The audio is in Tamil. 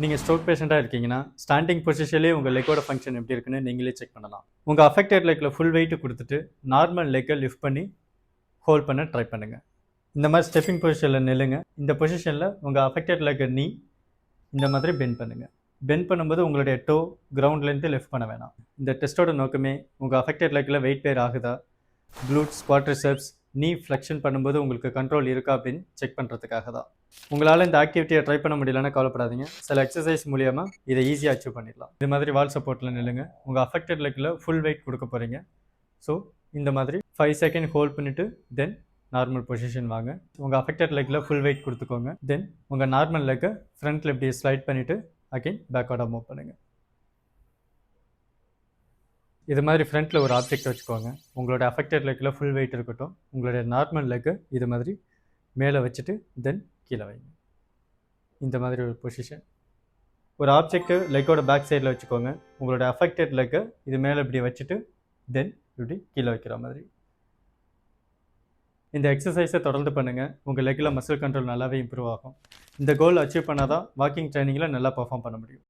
நீங்கள் ஸ்ட்ரோக் பேஷண்ட்டாக இருக்கீங்கன்னா ஸ்டாண்டிங் பொசிஷன்லேயே உங்கள் லெக்கோட ஃபங்க்ஷன் எப்படி இருக்குன்னு நீங்களே செக் பண்ணலாம். உங்கள் அஃபெக்டட் லெக்கில் ஃபுல் வெயிட் கொடுத்துட்டு நார்மல் லெக்கை லிஃப்ட் பண்ணி ஹோல்ட் பண்ண ட்ரை பண்ணுங்கள். இந்த மாதிரி ஸ்டெப்பிங் பொசிஷனில் நில்லுங்க. இந்த பொசிஷனில் உங்கள் அஃபெக்டட் லெக்கை நீ இந்த மாதிரி பெண்ட் பண்ணுங்கள். பெண்ட் பண்ணும்போது உங்களுடைய டோ கிரவுண்ட்லேருந்து லிஃப்ட் பண்ண வேணாம். இந்த டெஸ்ட்டோட நோக்கமே உங்கள் அஃபெக்டட் லெக்கில் வெயிட் பேர் ஆகுதா, க்ளூட்ஸ், குவாட்ரிசெப்ஸ், நீ ஃப்ளெக்ஷன் பண்ணும்போது உங்களுக்கு கண்ட்ரோல் இருக்கா அப்படின்னு செக் பண்ணுறதுக்காக தான். உங்களால் இந்த ஆக்டிவிட்டியை ட்ரை பண்ண முடியலன்னா கவலைப்படாதீங்க. சில எக்ஸசைஸ் மூலியமாக இதை ஈஸியாக அச்சீவ் பண்ணிடலாம். இது மாதிரி வால் சப்போர்ட்டில் நில்லுங்க. உங்கள் அஃபெக்டட் லெக்கில் ஃபுல் வெயிட் கொடுக்க போகிறீங்க. ஸோ இந்த மாதிரி 5 செகண்ட் ஹோல்ட் பண்ணிவிட்டு தென் நார்மல் பொசிஷன் வாங்க. உங்கள் அஃபெக்டட் லெக்கில் ஃபுல் வெயிட் கொடுத்துக்கோங்க. தென் உங்கள் நார்மல் லெக்கை ஃப்ரண்ட்டில் இப்படி ஸ்லைட் பண்ணிவிட்டு அகைன் பேக்வர்டாக மூவ் பண்ணுங்கள். இது மாதிரி ஃப்ரண்ட்டில் ஒரு ஆப்ஜெக்ட் வச்சுக்கோங்க. உங்களோட அஃபெக்டட் லெக்கில் ஃபுல் வெயிட் இருக்கட்டும். உங்களுடைய நார்மல் லெக்கை இது மாதிரி மேலே வச்சுட்டு தென் கீழே வைங்க. இந்த மாதிரி ஒரு பொசிஷன். ஒரு ஆப்ஜெக்ட்டு லெக்கோட பேக் சைடில் வச்சுக்கோங்க. உங்களோட அஃபெக்டட் லெக்கை இது மேலே இப்படி வச்சுட்டு தென் இப்படி கீழே வைக்கிற மாதிரி. இந்த எக்ஸசைஸை தொடர்ந்து பண்ணுங்கள். உங்கள் லெக்கில் மசில் கண்ட்ரோல் நல்லாவே இம்ப்ரூவ் ஆகும். இந்த கோல் அச்சீவ் பண்ணால் தான் வாக்கிங் ட்ரைனிங்கில் நல்லா பர்ஃபார்ம் பண்ண முடியும்.